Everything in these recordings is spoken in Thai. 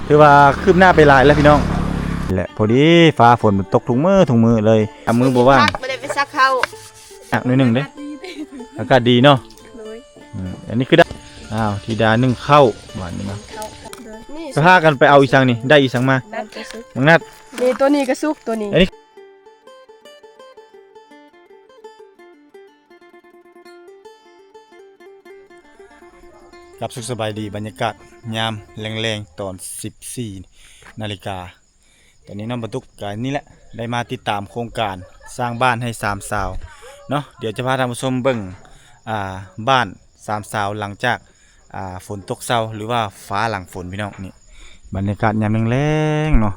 ถือว่าคืบหน้าไปหลายแล้วพี่น้องแหละพอดีฟ้าฝนมันตกถุงมือเลยเอามือบ่ว่างไม่ได้ไปซักเข้าหน่อยหนึ่งเด้อากาศดีเนาะอันนี้คือได้ทีดานึ่งเข้าหวานนี่เนาะก็พากันไปเอาอีสังนี่ได้อีสังมามังนัดนี่ตัวนี้ก็สุกตัวนี้กับสุขสบายดีบรรยากาศยามแรงๆตอน 14 นาฬิกาตอนนี้น้องบรรทุกกันนี่แหละได้มาติดตามโครงการสร้างบ้านให้3สาวเนาะเดี๋ยวจะพาท่านผู้ชมเบิ่งบ้าน3สาวหลังจากฝนตกเช้าหรือว่าฟ้าหลังฝนพี่น้องนี่บรรยากาศยามแรงๆเนาะ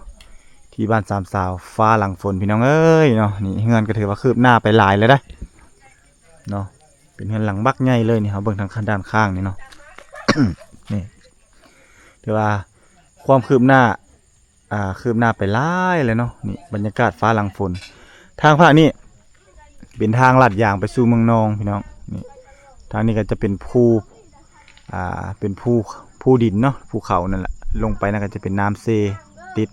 ที่บ้าน3สาวฟ้าหลังฝนพี่น้องเอ้ยเนาะนี่เฮือนก็ถือว่าคืบหน้าไปหลายเลยได้เนาะเป็นเฮือนหลังบักใหญ่เลยนี่เฮาเบิ่งทางด้านข้างนี่เนาะ นี่ถือว่าความคืบหน้าไปหลายเลยเนาะนี่บรรยากาศฟ้าหลังฝนทางภาคนี้เป็นทางลาดยางไปสู่เมืองนองพี่น้องนี่ทางนี้ก็จะเป็นเป็นภูดินเนาะภูเขานั่นแหละลงไปนั่นก็จะเป็นน้ำเซติด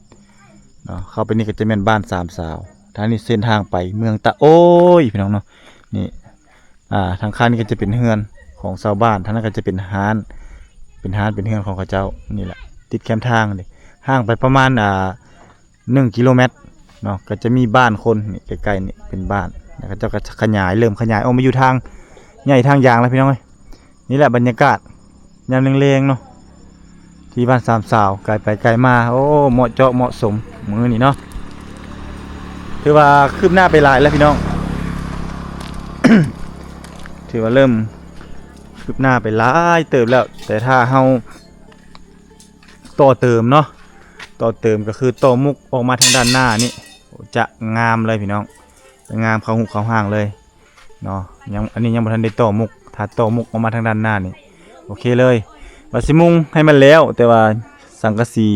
เนาะเข้าไปนี่ก็จะเป็นบ้าน3สาวทางนี้เส้นทางไปเมืองตะโอ้ยพี่น้องเนาะนี่ทางข้างนี้ก็จะเป็นเฮือนของชาวบ้านทางนั้นก็จะเป็นห้านเป็นเฮือนของเขาเจ้านี่แหละติดแคมทางเลยห่างไปประมาณ1 กิโลเมตรเนาะก็จะมีบ้านคนนี่ใกล้ๆนี่เป็นบ้านแล้วก็เจ้าก็เริ่มขยายออกมาอยู่ทางใหญ่ทางยางแล้วพี่น้องเอ้ยนี่แหละบรรยากาศยามแรงๆเนาะที่บ้าน3สาวไกลไปไกลมาโอ้เหมาะเจาะเหมาะสมมื้อนี้เนาะถือว่าคืบหน้าไปหลายแล้วพี่น้อง ถือว่าเริ่มคืบหน้าไปหลายเติบแล้วแต่ถ้าเฮาต่อเติมเนาะต่อเติมก็คือต่อมุกออกมาทางด้านหน้านี่จะงามเลยพี่น้องจะงามเข้าหุบเข้าห้างเลยเนาะอันนี้ยังบ่ทันได้ต่อมุกถ้าต่อมุกออกมาทางด้านหน้านี่โอเคเลยว่าสิมุงให้มันแล้วแต่ว่าสังกะสี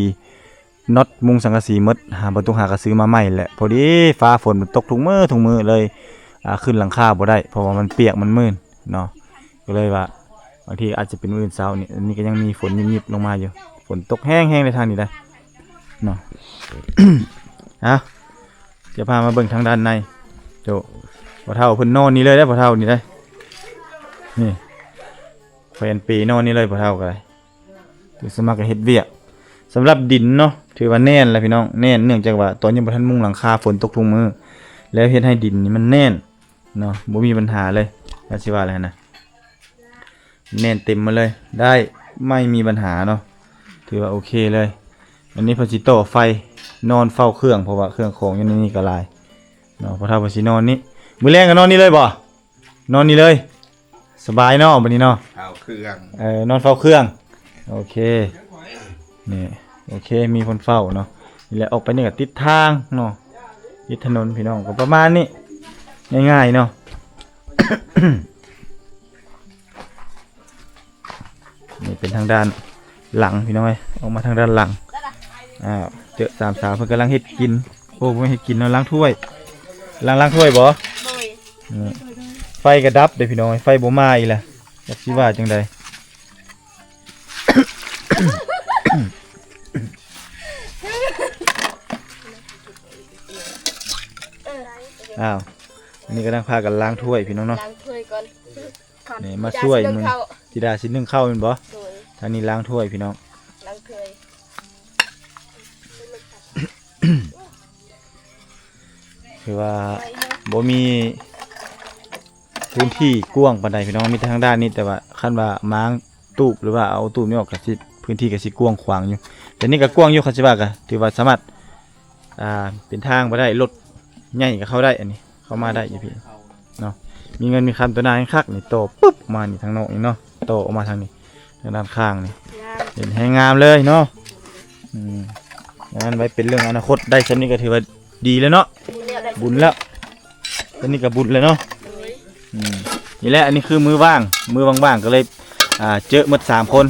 น็อตมุงสังกะสีหมดบ่ต้องหากระซื้อมาใหม่แหละพอดีฟ้าฝนมันตกถุงมือเลยขึ้นหลังคาบ่ได้เพราะว่ามันเปียกมันมืดเนาะก็เลยว่าบางทีอาจจะเป็นมื้อเช้านี่อันนี้ก็ยังมีฝนยิบๆลงมาอยู่ฝนตกแห้งๆในทางนี้ได้เนาะ จะพามาเบิ่งทางด้านในโจพ่อเฒ่าเพิ่นนอนนี่เลยได้พ่อเฒ่านี่ได้นี่แฟนปีนอนนี่เลยพ่อเฒ่าก็ได้ถือสมัครเฮ็ดเวียกสำหรับดินเนาะถือว่าแน่นแล้วพี่น้องแน่นเนื่องจากว่าตอนยังบ่ทันมุงหลังคาฝนตกทุกมื้อแล้วเฮ็ดให้ดินนี่มันแน่นเนาะบ่มีปัญหาเลยว่าสิว่าอะไรนะแน่นเต็มมาเลยได้ไม่มีปัญหาเนาะถือว่าโอเคเลยอันนี้เพิ่นสิต่อไฟนอนเฝ้าเครื่องเพราะว่าเครื่องของอยู่ในนี้ก็หลายเนาะพอเฒ่าเพิ่นสินอนนี่มื้อแรงก็นอนนี่เลยบ่นอนนี่เลยสบายเนาะบัดนี้เนาะเฝ้าเครื่องนอนเฝ้าเครื่องโอเคนี่โอเคมีคนเฝ้าเนาะนี่แหละออกไปนี่ก็ติดทางเนาะติดถนนพี่น้องก็ประมาณนี้ง่ายๆเนาะ นี่เป็นทางด้านหลังพี่น้อยออกมาทางด้านหลังเจอ3สาวเพิ่นกำลังเฮ็ดกินโอ้ไม่เฮ็ดกินเนาะล้างถ้วยล้างถ้วยบ่ไฟกระดับเด้อพี่น้อยไฟบ่มาอีกแล้วจักสิว่าจังได๋ อันนี้ก็ต้องพากันล้างถ้วยพี่น้องเนาะล้างถ้วยก่อนนี่มาช่วยมึงธิดาสินึ่งข้าวแม่นบ่ทางนี้ล้างถ้วยพี่น้องล้างถ้วยคือว่าบ่มีพื้นที่กว้างปานใดพี่น้องมีแต่ทางด้านนี้แต่ว่าคันว่าม้างตูบหรือว่าเอาตูบนี่ออกก็สิพื้นที่ก็สิกว้างขวางอยู่แต่นี่ก็กว้างอยู่คันสิว่าก็ถือว่าสามารถเป็นทางบ่ได้รถใหญ่ก็เข้าได้อันนี้เข้ามาได้อยู่พี่เนาะมีเงินมีคำตัวหน้าให้คักนี่โตปุ๊บมานี่ทางนอกนี่เนาะโตออกมาทางนี้ทางด้านข้างนี่เห็นให้งามเลยเนาะงั้นไว้เป็นเรื่องอนาคตได้ชั้นนี้ก็ถือว่าดีแล้วเนาะบุญแล้วชั้นนี้ก็บุญเลยเนาะนี่แหละอันนี้คือมือว่างๆก็เลยเจอหมด3คน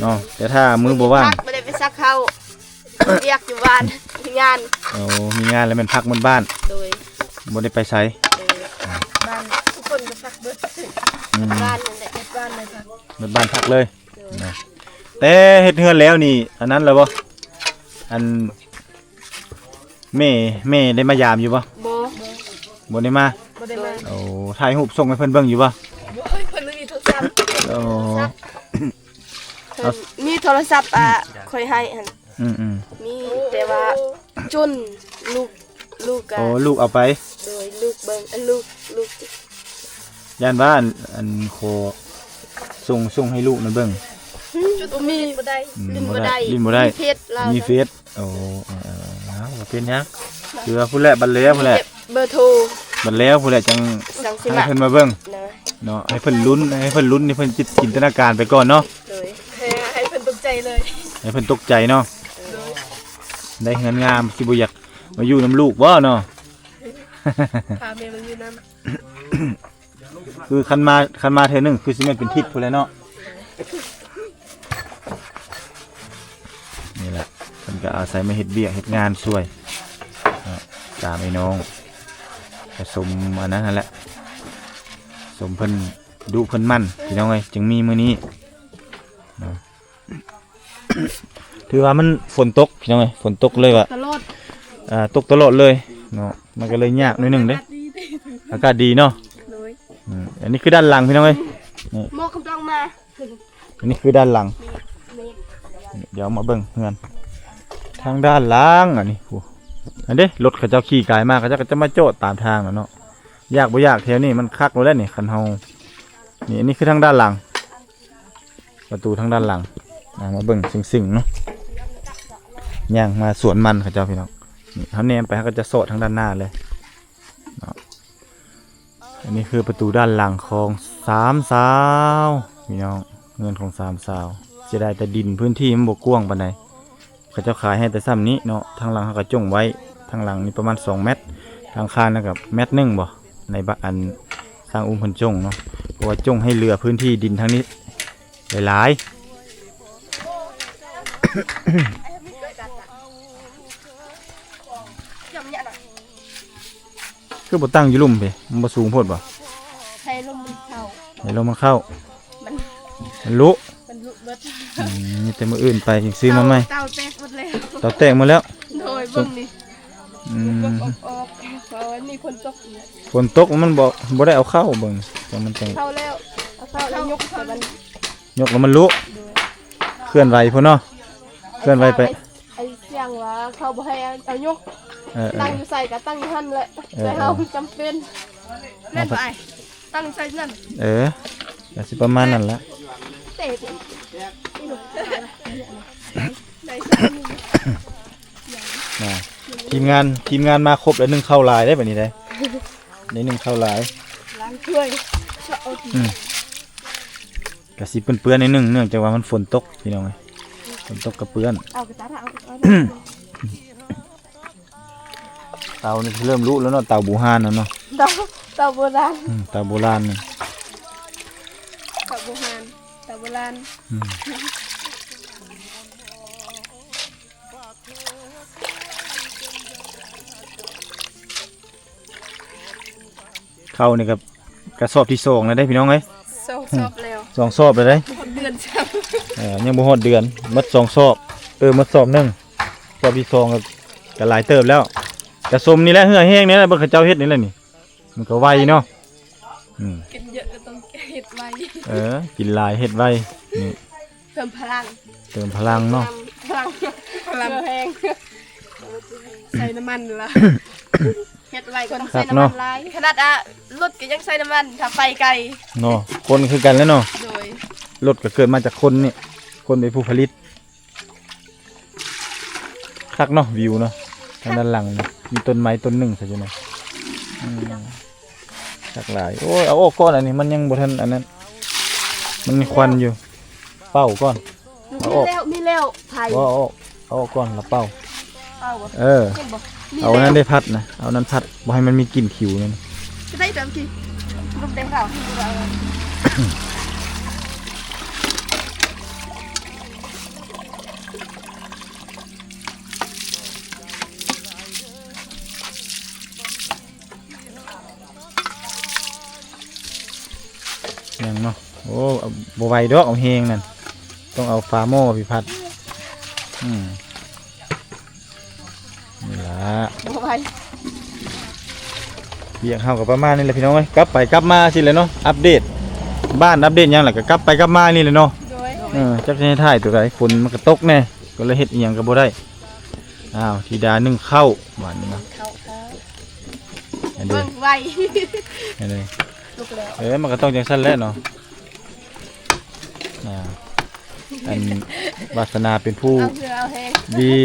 เนาะแต่ถ้ามือบ่ว่างไม่ได้ไปซักเข้าเรียกอยู่บ้านมีงานมีงานแล้วมันพักบนบ้านโดยบ่ได้ไปไสบ้านทุกคนก็พักเบิดบ้านนั่นแหละบ้านเลยครับบ้านพักเลยแต่เฮ็ดเฮือนแล้วนี่อันนั้นแล้วบ่ อันแม่ได้มายามอยู่บ่ บ่ บ่ได้มา บ่ได้มา โอ้ถ่ายรูปส่งให้เพิ่นเบิ่งอยู่บ่ บ่ให้เพิ่นมีโทรศัพท์ โอ้ เพิ่นมีโทรศัพท์ค่อยให้หั่น อืม มีแต่ว่าจนลูก โอ้ลูกเอาไป โดยลูกเบิ่งลูก ย่านว่าอันโคส่งให้ลูกนั่นเบิ่ง บ่มีบ่ได้ ลิ้นบ่ได้ มีเพจเรา มีเฟซโอ้บ่เป็นหยังคือว่าผู้แลบัดแล้วผู้แล เบอร์โทร บัดแล้วผู้แลจัง สังสิ ให้ มา เพิ่นมาเบิ่ง นะ เนาะให้เพิ่นลุ้นนี่เพิ่นจินตนาการไปก่อนเนาะ โดยให้เพิ่นตกใจเลย ให้เพิ่นตกใจเนาะได้เงินงามสิบ่อยากมาอยู่นํลูกบ่เนาะ พาแม่มาอยู่นำ คือคันมาเทื่อนึงคือสิแม่นเป็นทิศพุ่นแหละเนาะนี่แหละเพิ่นก็อาศัยมาเฮ็ดเวียกเฮ็ดงานช่วยตามไอ้น้องผสมอันนั้นนั่นแหละสมเพิ่นดุเพิ่นมั่นพี่น้องเอ้ยจึงมีมื้อนี้เนาะถือว่ามันฝนตกพี่น้องเอ้ยฝนตกเลยว่ะ ตลอด ตกตลอดเลยเนาะมันก็เลยยากหน่อยหนึงเด้อากาศดีเนาะ โดย อันนี้คือด้านหลังพี่น้องเอ้ย หมอกำลังมา อันนี้คือด้านหลัง เดี๋ยวมาเบิ่งเฮือนทางด้านหลังอันนี้โอ้อันเด้รถเขาเจ้าขี่กายมากเขาเจ้าก็จะมาโจดตามทางเนาะยากบ่ยากแถวนี้มันคักแล้วนี่คันเฮานี่อันนี้คือทางด้านหลัง ประตูทางด้านหลังมาเบิ่งสิ่งๆเนาะย่างมาสวนมันเขาเจ้าพี่น้องนี่เขาแนมไปเขาก็จะโซดทางด้านหน้าเลยเนาะอันนี้คือประตูด้านหลังของสามสาวพี่น้องเงินของสามสาวเสียดายแต่ดินพื้นที่มันบกกว้างปานใดเขาเจ้าขายให้แต่ซ้ำนี้เนาะทางหลังเขาก็จงไว้ทางหลังนี่ประมาณ2 เมตรทางคานนะครับ1 เมตรบ่ในบ้านสร้างอุ้มเพิ่นจงเนาะเพราะว่าจงให้เหลือพื้นที่ดินทางนี้หลายๆ คือบ่ตั้งอยู่ลุ่มไปมันบ่สูงโพดบ่ ให้ลมมันเข้า ให้ลมมันเข้า มัน มันลุ มันลุกเบิด มีแต่มื้ออื่นไปจึงซื้อมาใหม่ เตาแตกหมดแล้ว เตาแตกหมดแล้ว โดยเบิ่งนี่ อืม ออกเพราะว่ามีคนตกอยู่ ฝนตกมันบ่ได้เอาเข้าเบิ่งแต่มันจัง เข้าแล้วเอาเข้าแล้วยกแต่มัน ยกแล้วมันลุเคลื่อนไหวพุ่นเนาะเคลื่อนไหวไป ไอ้เสียงว่าเขาบ่ให้เอายก เออ ตั้งอยู่ใส่ก็ตั้งอยู่หั่นแหละแต่เฮาจำเป็นแม่นบ่ไอ้ตั้งใส่นั่น ก็สิประมาณนั้นละ เตะนี่ลูกไหนใส่ นะทีมงานมาครบแล้ว1เข้าลายได้บัดนี้ได้ได้1เข้าลาย ล้างถ้วยชอบเอาที ก็สิเปื้อนๆนิดนึงเนื่องจากว่ามันฝนตกพี่น้องเอ้ยฝนตกก็เปื้อน เอากระตาเอา เตานี่เริ่มรู้แล้วเนาะเตาบูฮานแล้วเนาะ เตาโบราณ เตาโบราณนี่ เตาโบราณเตาโบราณ เข้านี่กับกระสอบที่2แล้วได้พี่น้องเอ้ย สองซอบแล้ว 2 สอบแล้วได้ เดือนช้ำ ยังบ่ฮอดเดือนหมด2 สอบหมดสอบหนึงสอบที่2ก็หลายเติบแล้วกระสมนี่แหละเหือแห้งนี่แหละเบิ่งเขาเจ้าเฮ็ดนี่แหละนี่มันก็ไวเนาะกินเยอะก็ต้องเฮ็ดไว้ กินหลายเฮ็ดไวนี่ เพิ่มพลัง เติมพลังเนาะ พลังแห้งใส่น้ำมันละเฮ็ดไว้ก็ต้องใส่น้ำมันหลายขนาดรถก็ยังใส่น้ำมันถ้าไฟไกล เนาะคนคือกันแล้วเนาะ โดย รถก็เกิดมาจากคนนี่คนเป็นผู้ผลิตคักเนาะวิวเนาะทางด้านหลังนี่มีต้นไม้ต้นหนึ่งใช่ไหมคักหลายโอ้ยเอาออกก่อนอันนี้มันยังบ่ทันอันนั้นมันมีควันอยู่เป้าก่อนเอาออก มีแล้วไผ่ เอาออกเอาออกก่อนแล้วเป้า เอาบ่ เห็นบ่เอานั้นได้พัดนะเอานั้นพัดบ่ให้มันมีกลิ่นขิวนั่น จะได้เติมกี่ลูกแดงขาวให้ดูเอา ยังเนาะโอ้บ่ไหวดอกเอาเฮงนั่นต้องเอาฟาโม่พี่พัด บ่ไหว เบียกเฮากับประมาณนี้แหละพี่น้องเอ้ยกลับไปกลับมาสิเลยเนาะอัปเดตบ้านอัปเดตหยังล่ะก็กลับไปกลับมานี่แหละเนาะ โดย จักสิให้ถ่ายตัวใดฝนมันก็ตกแน่ก็เลยเฮ็ดอีหยังก็บ่ได้อ้าวธิดานึ่งข้าวหวานนี่เนาะ เข้า อันนี้ เบิ่งไว อันนี้ ลุกแล้ว มันก็ต้องจังซั่นแหละเนาะอันวาสนาเป็นผู้ เอาเพื่อเอาแห้ง ดี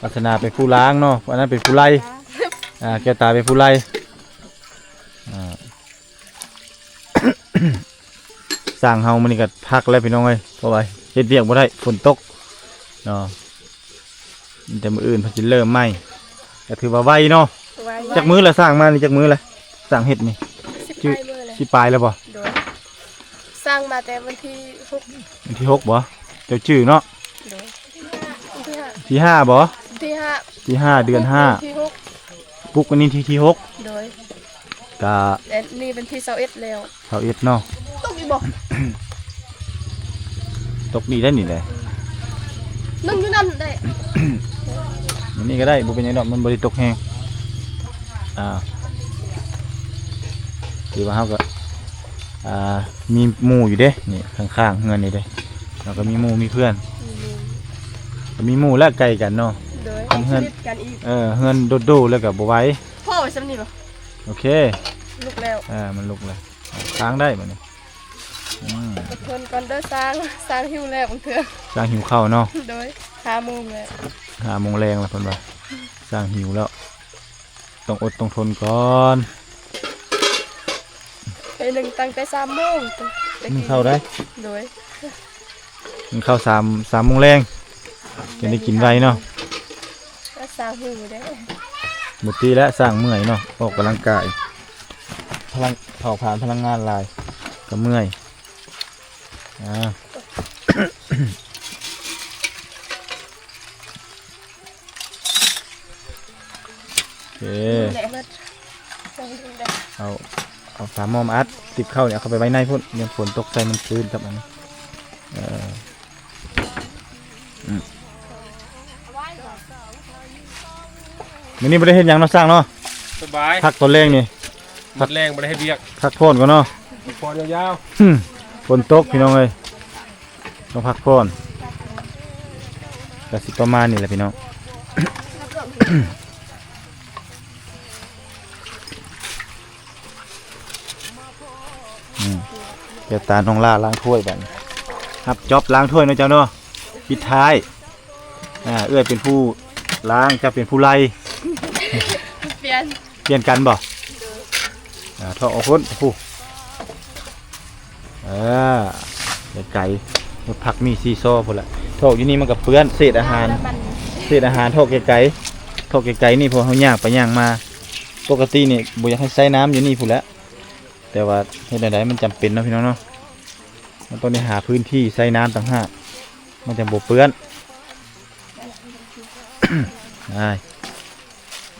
วาสนาเป็นผู้ล้างเนาะอันนั้นเป็นผู้ไล่แก้วตาเป็นผู้ไล่สร้างเฮามันนี่ก็พักแล้วพี่น้องเอ้ยเพราะว่าเฮ็ดเวียกบ่ได้ฝนตกเนาะแต่มื้ออื่นเพิ่นสิเริ่มใหม่ก็ถือว่าไวเนาะ ไว จักมื้อละสร้างมานี่จักมื้อละสร้างเฮ็ดนี่ 10ไปเลย สิปลายแล้วบ่ โดยสร้างมาแต่วันที่6 วันที่6บ่เจ้าชื่อเนาะ โดยวันที่5 ที่5บ่ ที่5 ที่5เดือน ที่ 5ปุ๊กวันนี้ที่6 6โดย ก็ และนี่เป็นที่21แล้ว 21เนาะ ตกอีบ่ ตกดีได้นี่แหละ นึ่งอยู่นั่นได้ อันนี้ก็ได้บ่เป็นหยังดอกมันบ่ได้ตกแฮงคือว่าเฮาก็มีหมู่อยู่เด้นี่ข้างๆเฮือนนี่เด้แล้วก็มีหมู่มีเพื่อนก็มีหมู่และไกลกันเนาะ โดย เพื่อน ชีวิตกันอีก เฮือนโดดๆแล้วก็บ่ไหว พ่อไว้ซ้ำนี่บ่ โอเค ลุกแล้ว มันลุกเลยค้างได้บัดนี้ อดทนก่อนเด้อสร้างหิวแล้วบางเทื่อ สร้างหิวข้าวเนาะ โดย5โมงแล้ว 5 โมงแรงแล้วเพิ่นว่าสร้างหิวแล้วต้องอดต้องทนก่อน ไปหนึ่งตั้งแต่3โมงแต่ มันเข้าได้ โดย มันเข้า3 โมงแรงจะได้กินไวเนาะ แล้วสร้างหิวได้ หมดทีแล้วสร้างเมื่อยเนาะออกกำลังกายพลังเผาผลาญพลังงานหลายก็เมื่อยโอเค แหละเบิดสร้างหิวได้ เอาฝาหม้อมาอัดติดเข้าเนี่ยเอาเข้าไปไว้ในพุ่นเดี๋ยวฝนตกใส่มันชื้นครับอันนี้มื้อนี้บ่ได้เฮ็ดหยังเนาะสร้างเนาะ สบาย พักตอนแรกนี่ มัดแรงบ่ได้ให้เบียก พักโพนก่อนเนาะ พอยาว ฝนตกพี่น้องเอ้ยต้องพักโพนก็สิประมาณนี้แหละพี่น้อง เดี๋ยวตาน้องล่าล้างถ้วยบัดนี้ครับจ็อบล้างถ้วยเนาะเจ้าเนาะปิดท้ายเอื้อยเป็นผู้ล้างเจ้าเป็นผู้ไล่ เปลี่ยน เปลี่ยนกันบ่ท่อเอาคนผู้ไก่ผักมีซีโซ่พุ่นละท่ออยู่นี่มันกับเปื้อนเศษอาหารท่อไก่นี่พอเขาย่างไปย่างมาปกตินี่บ่อยากให้ใส่น้ำอยู่นี่พุ่นละแต่ว่าเฮ็ดได้มันจำเป็นเนาะพี่น้องเนาะมันต้องได้หาพื้นที่ใส่น้ำต่างหากมันจะบ่เปื้อน ได้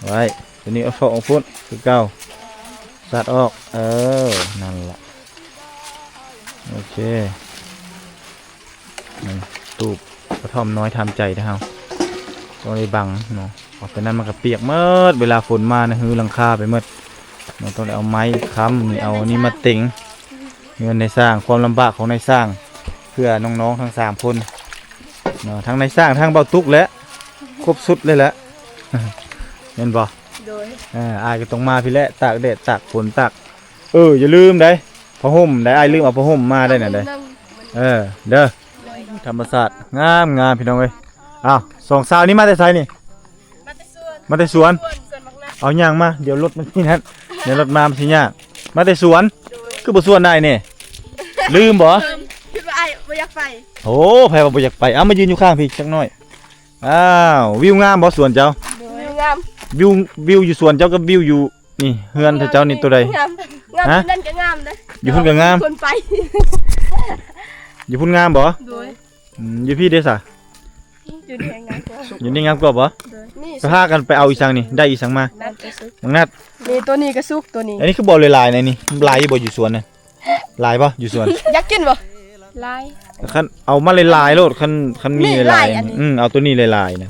ไว้ตัวนี้เอาท่อเอาพุ่นคือเก่าสัดออกนั่นแหละโอเคตูบกระท่อมน้อยทำใจนะครับต้องได้บังเนาะออกไปนั้นมันก็เปียกเมื่อเวลาฝนมานะฮือหลังคาไปเมื่อเราต้องเอาไม้ค้ำนี่เอานี่มาติ่งเงินในสร้างความลำบากของในสร้างเพื่อน้องๆทั้ง3 คนเนาะทั้งในสร้างทั้งเบาตุกและครบสุดเลยแหละ เห็นบ่ โดย อายก็ต้องมาพี่แหละตากแดดตากฝนตากอย่าลืมได้ผ้าห่มได้อายลืมเอาผ้าห่มมาได้น่ะได้เด้อธรรมศาสตร์งามพี่น้องเอ้ยอ้าว2 สาวนี้มาแต่ไสนี่ มาแต่สวน มาแต่สวน สวนบักนัด เอาย่างมาเดี๋ยวรถมันนี่นั่นเดี๋ยวรถมามันสิยากมาแต่สวนคือบ่สวนได้นี่ลืมบ่ คิดว่าไอ้บ่อยากไป โอ้ไผว่าบ่อยากไปเอามายืนอยู่ข้างพี่จักหน่อยอ้าววิวงามบ่สวนเจ้า โดยงาม วิวอยู่สวนเจ้ากับวิวอยู่นี่เฮือนเจ้านี่ตัวใด งามที่นั่นก็งามนะ อยู่พุ่นก็งาม คนไป อยู่พุ่นงามบ่ โดย อยู่พี่เด้อซะ อยู่ที่งามกว่า อยู่นี่งามกว่าบ่ โดยนี่ ก็พากันไปเอาอีสังนี่ได้อีสังมา นัดก็สุก บังนัด นี่ตัวนี้ก็สุกตัวนี้ อันนี้คือบ่หลายๆในนี่หลายอยู่บ่อยู่สวนน่ะหลายบ่อยู่สวน อยากกินบ่ลาย คันเอามาหลายๆโลดคันมี มี ห ห ลา ลาย ยอันนี้ เอาตัวนี้หลายๆนะ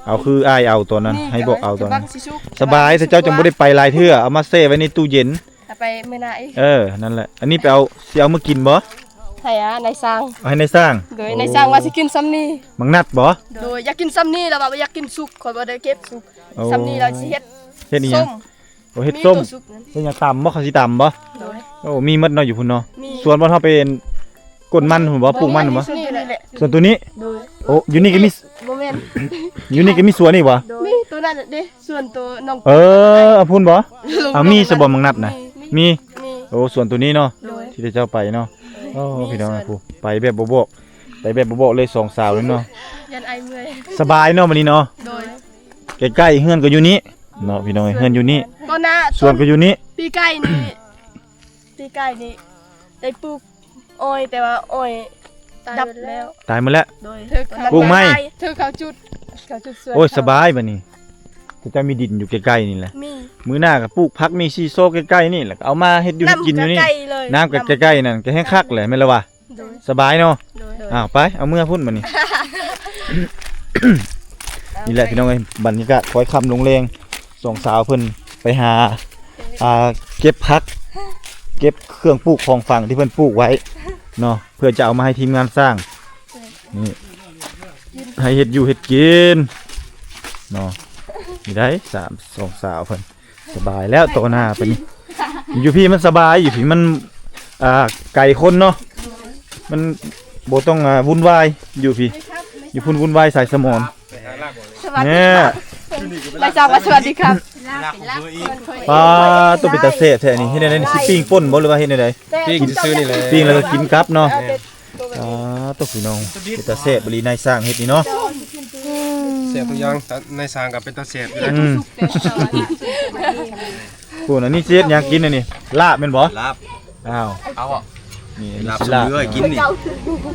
เอาคืออ้ายเอาตัวนั้นให้บอกเอาตัว บั นั้ ง น สิชุก สบายถ้าเจ้าจังบ่ได้ไปหลายเทื่อเอามาเซไว้ในตู้เย็น ถ้าไปมื้อหน้าอีก นั่นแหละอันนี้ไปเอาสิเอามากินบ่ ให้ในสร้าง เอาให้ในสร้าง โดยในสร้างว่าสิกินซ้ำนี่ มังนัดบ่ โดยอยากกินซ้ำนี่แล้วว่าอยากกินสุกข่อยบ่ได้เก็บสุก โอ้ ซ้ำนี่เราสิเฮ็ด เฮ็ดอีหยั ส้ ง ม โอ้เฮ็ดส้ม ตัวสุกนั้น เฮ็ดหยังตำบ่เขาสิตำบ่ โดย โอ้มีหมดเนาะอยู่พุ่นเนาะ มี ส่วนบ่เฮาเป็นก้นมันพุ่นบ่ปลูกมันพุ่นบ่ นี่แหละ ส่วนตัวนี้ โดย โอ้อยู่นี่ก็มี บ่แม่น อยู่นี่ก็มีสวนอีกบ่ มีตัวนั้นเด้ส่วนตัวน้อง เอาพุ่นบ่เอามีสบ่มังนัดน่ะมี มี โอ้ส่วนตัวนี้เนาะ โดย ที่เจ้าไปเนาะโอ้พี่น้องผู้ไปแบบบ่บอกไปแบบบ่บอกเลยสองสาวเลยเนาะ ยันไอเมื่อย สบายเนาะมื้อนี้เนาะ โดย ใกล้ๆเฮือนก็อยู่นี่เนาะพี่น้องเฮือนอยู่นี่ ก็น่า สวนก็อยู่นี่ ปีไก่นี่ปีไก่นี่ได้ปลูกอ้อยแต่ว่าอ้อยดับแล้ว ตายหมดแล้ว โดย ปลูกไม้ เธอเขาจุดสวน โอ้ยสบายบัดนี้แต่เจ้ามีดินอยู่ใกล้ๆนี่แหละ มี มื้อหน้าก็ปลูกผักมีซีโซใกล้ๆนี่แหละก็เอามาเฮ็ดอยู่เฮ็ดกินอยู่นี่ ำใกล้เลย น้ำก็ใกล้ๆนั่นก็แห้งคักแหละแม่นละวะ โดย สบายเนาะ โดย อ้าวไปเอามือพุ่นบัดนี้ นี่แหละพี่น้องเอ้ยบรรยากาศคอยคำลงแรงสองสาวเพิ่นไปหาเก็บผัก เก็บเครื่องปลูกของฝั่งที่เพิ่นปลูกไว้เนาะเพื่อจะเอามาให้ทีมงานสร้างนี่ให้เฮ็ดอยู่เฮ็ดกินเนาะนี่ได้สองสาวเพิ่นสบายแล้วโตหน้าไปนี่อยู่พี่มันสบายอยู่พี่มันไก่คนเนาะมันบ่ต้องวุ่นวายอยู่พี่อยู่พุ่นวุ่นวายใส่สมอง สวัสดี เนี่ย ไม่ทราบว่าสวัสดีครับ ปลาตัวเป็นตาเสะแท้นี่เฮ็ดได้นี่สิปิ้งป่นบ่หรือว่าเฮ็ดได้ พี่กินซื้อนี่เลย ปิ้งแล้วก็กินกับเนาะตัวพี่น้องเป็นตาเสะบรินายสร้างเฮ็ดนี่เนาะ เสียบทุกอย่างแต่ในสางกับเป็นตาเสียบอยู่แล้ว พูนอันนี้สิเฮ็ดหยังกินอันนี้ลาบแม่นบ่ ลาบ อ้าว เอาอ่ะ นี่ ลาบ สิ ส ลาบ เนื้อกินนี่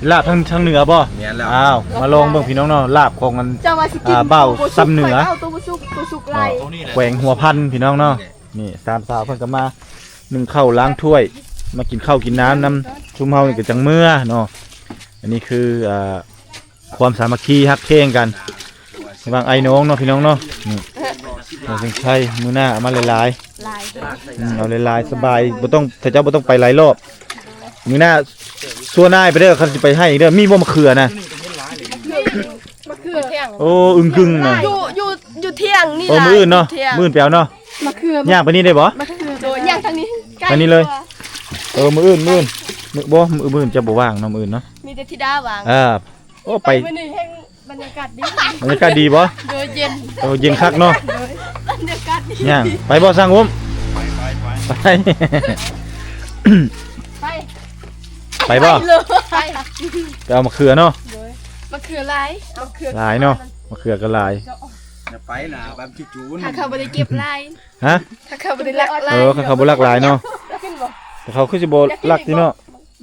ลาบทางเหนือบ่ แม่นแล้ว อ้าวมาลองเบิ่งพี่น้องเนาะลาบของมัน เจ้าว่าสิกิน เบ้าซ้ำเหนือ เอาตัวสุกไล่ แขวงหัวพันพี่น้องเนาะนี่สามสาวเพิ่นก็มานึ่งข้าวล้างถ้วย มากินข้าวกินน้ำนํชุมเฮานี่ก็จังเมื่อเนาะอันนี้คือความสามัคคีฮักเพลงกันระหว่างไอ้น้องเนาะพี่น้องเนาะนี่เราจึงใช้มื้อหน้าเอามาหลายๆเอาหลายๆสบายบ่ต้องถ้าเจ้าบ่ต้องไปหลายรอบมื้อหน้าซัวนายไปเด้อเขาสิไปให้อีกเด้อมีบ่มะเขือนะ มะเขือเที่ยง โอ้อึ้งกึ่งน่ะ อยู่เที่ยงนี่ โอ้มื้ออื่นเนาะ ที่ยง มื้ออื่นไปเอาเนาะ มะเขือย่าง ไปนี่ได้บ่ มะเขือโดยย่างทางนี้ใกล้ ทางนี้เลย กว่า มื้ออื่นมื้อบ่มื้ออื่นจะบ่ว่างเนาะมื้ออื่นเนาะ มีแต่ธิดาวาง โอ้ไป มื้อนี้แห่งบรรยากาศดี บรรยากาศดีบ่ โดยเย็น โอ้เย็นคักเนาะ บรรยากาศดี ย่างไปบ่สร้างอุ้มไป ไป ไปบ่ เลยไป ไปเอามะเขือเนาะ มะเขือหลายมะเขือ หลายเนาะมะเขือก็หลาย อย่าไปนะแบบจูน ถ้าเขาบ่ได้เก็บหลาย ฮะ ถ้าเขาบ่ได้ลักหลาย เขาบ่รักหลายเนาะ ขึ้นบ่ แต่เขาคือสิบ่รักติเนาะ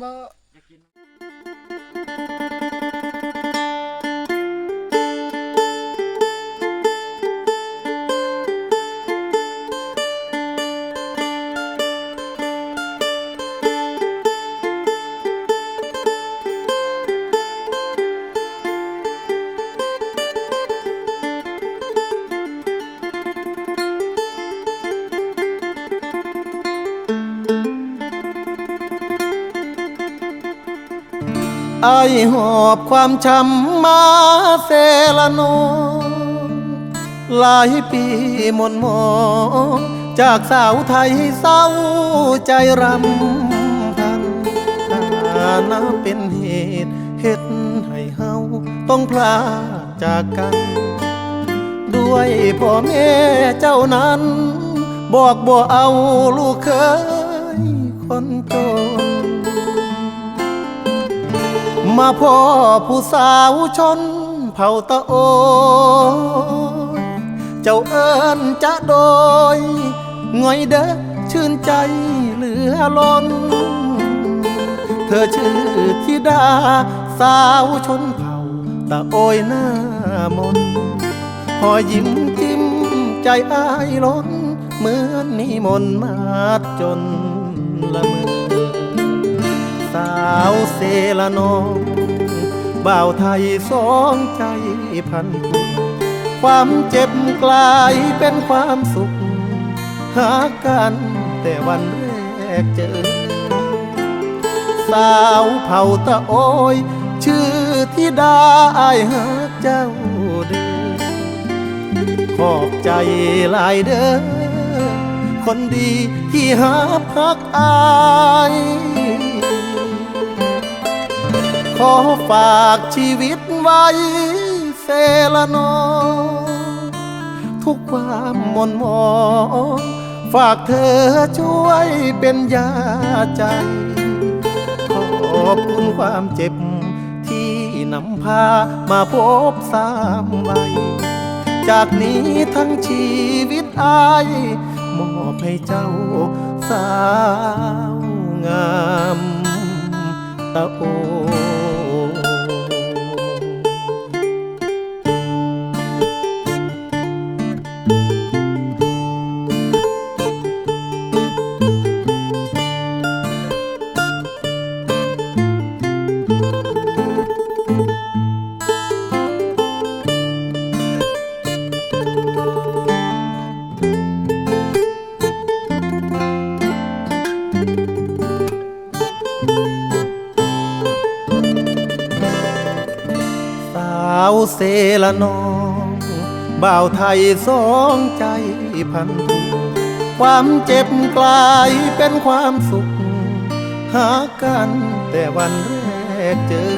บ่ ไอหอบความช้ำมาเซละโนหลายปีหม่นหมองจากสาวไทยเศร้าใจรำพันถ้านับเป็นเหตุเฮ็ดให้เฮาต้องพลาดจากกัน ด้วยพ่อแม่เจ้านั้น บอกบ่เอาลูกเคยคนจน มาพ่อผู้สาวชนเผ่าตะโอยเจ้าเอิ้นจะโดยง่อยเด้อชื่นใจเหลือล้น เธอชื่อธิดาสาวชนเผ่าตะโอยหน้ามนหอยยิ้มจิ้มใจอ้ายล้นเหมือนนิมนต์มาจนละเมอสาวเซละนองบ่าวไทยสองใจพันผูก ความเจ็บกลายเป็นความสุขหากันแต่วันแรกเจอสาวเผ่าตะโอยชื่อธิดาอายหาเจ้าเด้อขอบใจหลายเด้อคนดีที่หาพักอายขอฝากชีวิตไว้เสละนอทุกความหม่นหมองฝากเธอช่วยเป็นยาใจขอบคุณความเจ็บที่นำพามาพบสามวัยจากนี้ทั้งชีวิตอายมอบให้เจ้าสาวงามตะโอเอาเสละน้องบ่าวไทยสองใจพันผูความเจ็บกลายเป็นความสุขหากันแต่วันแรกเจอ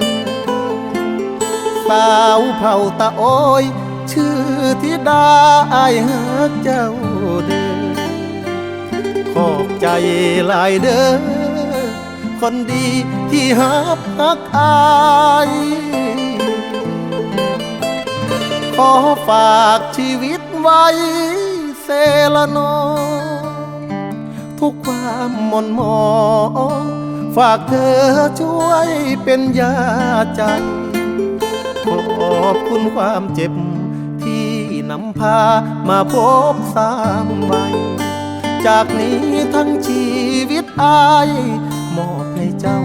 สาวเผ่าตะโอยชื่อธิดาอายหาเจ้าเด้อขอบใจหลายเด้อคนดีที่หาพักอายขอฝากชีวิตไว้เสละนอทุกความหม่นหมองฝากเธอช่วยเป็นยาใจขอบคุณความเจ็บที่นำพามาพบสามวัยจากนี้ทั้งชีวิตอายมอบให้เจ้า